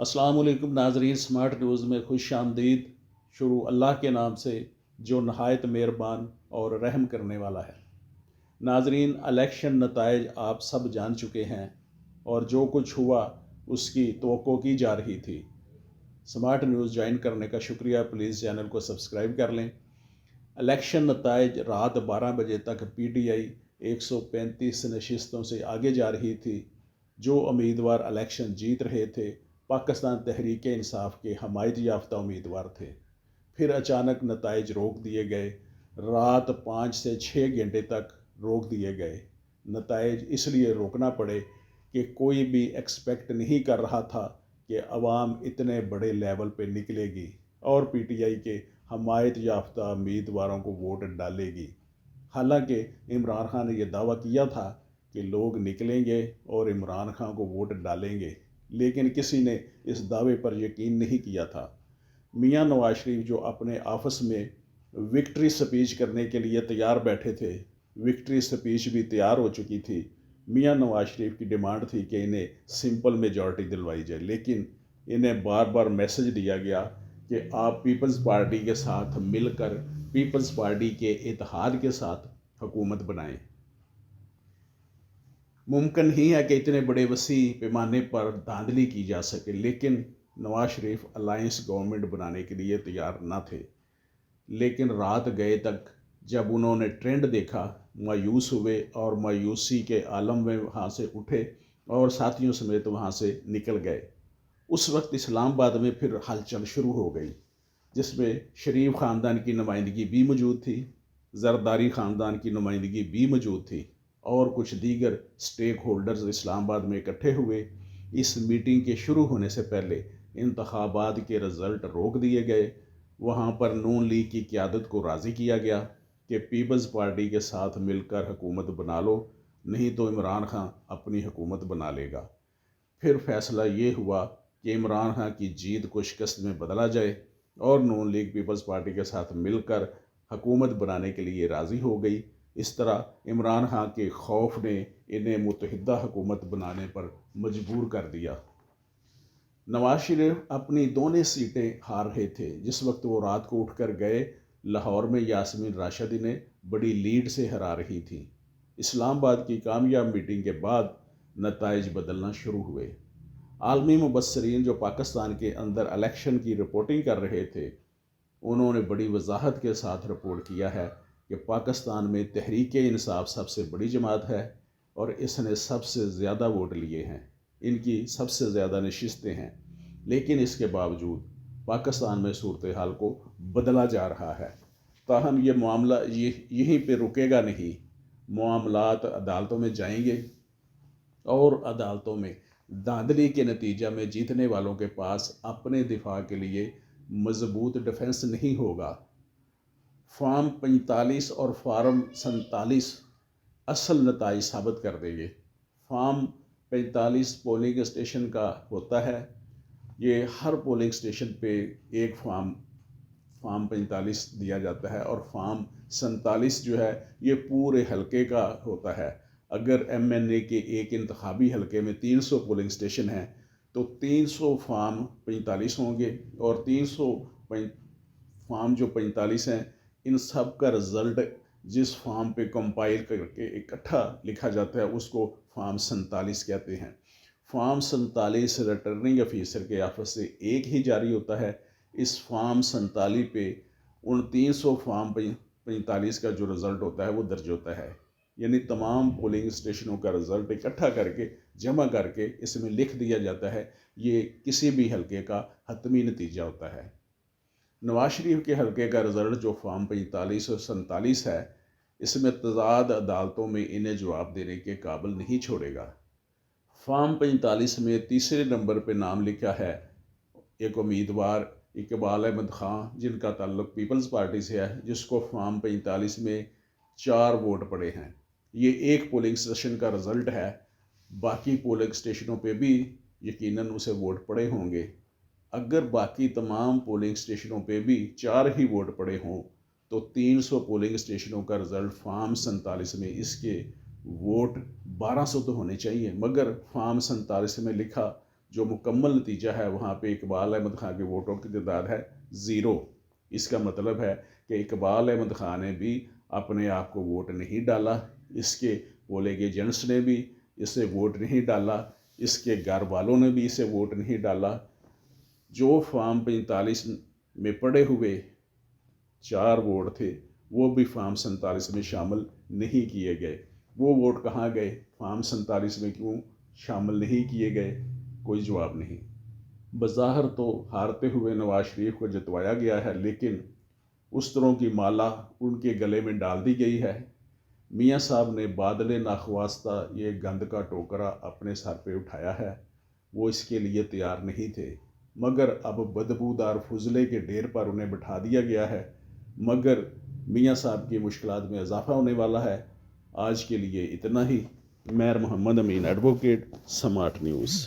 अस्सलाम वालेकुम नाजरीन, स्मार्ट न्यूज़ में खुश आमदीद। शुरू अल्लाह के नाम से जो नहायत मेहरबान और रहम करने वाला है। नाजरीन, इलेक्शन नताइज आप सब जान चुके हैं और जो कुछ हुआ उसकी तवक्को की जा रही थी। स्मार्ट न्यूज़ ज्वाइन करने का शुक्रिया। प्लीज़ चैनल को सब्सक्राइब कर लें। इलेक्शन नताइज रात 12 बजे तक PTI 135 नशिस्तों से आगे जा रही थी। जो उम्मीदवार इलेक्शन जीत रहे थे पाकिस्तान तहरीक इंसाफ के हमायत याफ्ता उम्मीदवार थे। फिर अचानक नताइज रोक दिए गए। रात 5 से 6 घंटे तक रोक दिए गए। नताइज इसलिए रोकना पड़े कि कोई भी एक्सपेक्ट नहीं कर रहा था कि अवाम इतने बड़े लेवल पे निकलेगी और PTI के हमायत याफ्ता उम्मीदवारों को वोट डालेगी। हालांकि इमरान खान ने यह दावा किया था कि लोग निकलेंगे और इमरान खान को वोट डालेंगे, लेकिन किसी ने इस दावे पर यकीन नहीं किया था। मियां नवाज शरीफ जो अपने ऑफिस में विक्ट्री स्पीच करने के लिए तैयार बैठे थे, विक्ट्री स्पीच भी तैयार हो चुकी थी। मियां नवाज शरीफ की डिमांड थी कि इन्हें सिंपल मेजॉरिटी दिलवाई जाए, लेकिन इन्हें बार बार मैसेज दिया गया कि आप पीपल्स पार्टी के साथ मिलकर पीपल्स पार्टी के इत्तेहाद के साथ हुकूमत बनाएं। मुमकिन ही है कि इतने बड़े वसी पैमाने पर धांधली की जा सके, लेकिन नवाज शरीफ अलायंस गवर्नमेंट बनाने के लिए तैयार न थे। लेकिन रात गए तक जब उन्होंने ट्रेंड देखा, मायूस हुए और मायूसी के आलम में वहाँ से उठे और साथियों समेत वहाँ से निकल गए। उस वक्त इस्लामाबाद में फिर हलचल शुरू हो गई, जिसमें शरीफ ख़ानदान की नुमाइंदगी भी मौजूद थी, जरदारी ख़ानदान की नुमाइंदगी भी मौजूद थी और कुछ दीगर स्टेक होल्डर्स इस्लामाबाद में इकट्ठे हुए। इस मीटिंग के शुरू होने से पहले इंतखाबात के रिज़ल्ट रोक दिए गए। वहाँ पर नून लीग की क़यादत को राज़ी किया गया कि पीपल्स पार्टी के साथ मिलकर हुकूमत बना लो, नहीं तो इमरान खान अपनी हुकूमत बना लेगा। फिर फैसला ये हुआ कि इमरान खान की जीत को शिकस्त में बदला जाए और नून लीग पीपल्स पार्टी के साथ मिलकर हुकूमत बनाने के लिए राज़ी हो गई। इस तरह इमरान खान के खौफ ने इन्हें मुत्तहिदा हुकूमत बनाने पर मजबूर कर दिया। नवाज शरीफ अपनी दोनों सीटें हार रहे थे। जिस वक्त वो रात को उठकर गए, लाहौर में यास्मीन राशिदी ने बड़ी लीड से हरा रही थी। इस्लामाबाद की कामयाब मीटिंग के बाद नताइज बदलना शुरू हुए। आलमी मुबस्सरीन जो पाकिस्तान के अंदर इलेक्शन की रिपोर्टिंग कर रहे थे, उन्होंने बड़ी वजाहत के साथ रिपोर्ट किया है कि पाकिस्तान में तहरीक इंसाफ सबसे बड़ी जमात है और इसने सबसे ज़्यादा वोट लिए हैं, इनकी सबसे ज़्यादा नशिस्तें हैं। लेकिन इसके बावजूद पाकिस्तान में सूरत हाल को बदला जा रहा है। ताहम ये मामला यहीं पे रुकेगा नहीं। मामलात अदालतों में जाएंगे और अदालतों में धांधली के नतीजा में जीतने वालों के पास अपने दिफा के लिए मजबूत डिफेंस नहीं होगा। फॉर्म 45 और फॉर्म 47 असल नताइज साबित कर देंगे। फॉर्म 45 पोलिंग स्टेशन का होता है। ये हर पोलिंग स्टेशन पे एक फॉर्म 45 दिया जाता है और फॉर्म 47 जो है ये पूरे हलके का होता है। अगर MNA के एक इंतखाबी हलके में 300 पोलिंग स्टेशन हैं तो 300 फॉर्म 45 होंगे और 300 फॉर्म जो 45 हैं, इन सब का रिज़ल्ट जिस फॉर्म पे कंपाइल करके इकट्ठा लिखा जाता है उसको फॉर्म 47 कहते हैं। फॉर्म 47 रिटर्निंग ऑफिसर के ऑफिस से एक ही जारी होता है। इस फॉर्म 47 पे उन 300 फॉर्म 45 का जो रिज़ल्ट होता है वो दर्ज होता है। यानी तमाम पोलिंग स्टेशनों का रिज़ल्ट इकट्ठा करके जमा करके इसमें लिख दिया जाता है। ये किसी भी हलके का हतमी नतीजा होता है। नवाज शरीफ के हलके का रिज़ल्ट जो फॉर्म 45 और 47 है, इसमें तजाद अदालतों में इन्हें जवाब देने के काबिल नहीं छोड़ेगा। फॉर्म 45 में तीसरे नंबर पर नाम लिखा है एक उम्मीदवार इकबाल अहमद खां, जिनका ताल्लुक पीपल्स पार्टी से है, जिसको फॉर्म 45 में 4 वोट पड़े हैं। ये एक पोलिंग स्टेशन का रिज़ल्ट है। बाकी पोलिंग स्टेशनों पे भी यकीनन उसे वोट पड़े होंगे। अगर बाकी तमाम पोलिंग स्टेशनों पे भी 4 ही वोट पड़े हों तो 300 पोलिंग स्टेशनों का रिज़ल्ट फॉर्म 47 में इसके वोट 1200 तो होने चाहिए, मगर फॉर्म 47 में लिखा जो मुकम्मल नतीजा है वहाँ पे इकबाल अहमद खां के वोटों की तादाद है 0। इसका मतलब है कि इकबाल अहमद खां ने भी अपने आप को वोट नहीं डाला, इसके पोलिंग एजेंट्स ने भी इसे वोट नहीं डाला, इसके घर वालों ने भी इसे वोट नहीं डाला। जो फॉर्म 45 में पड़े हुए 4 वोट थे वो भी फॉर्म 47 में शामिल नहीं किए गए। वो वोट कहाँ गए, फॉर्म 47 में क्यों शामिल नहीं किए गए, कोई जवाब नहीं। बज़ाहिर तो हारते हुए नवाज शरीफ को जितवाया गया है, लेकिन उस तरह की माला उनके गले में डाल दी गई है। मियाँ साहब ने बादल नाख्वास्ता ये गंद का टोकरा अपने सर पे उठाया है, वो इसके लिए तैयार नहीं थे, मगर अब बदबूदार फुजले के ढेर पर उन्हें बिठा दिया गया है। मगर मियाँ साहब की मुश्किलात में इजाफा होने वाला है। आज के लिए इतना ही। मैं मोहम्मद अमीन, एडवोकेट, स्मार्ट न्यूज़।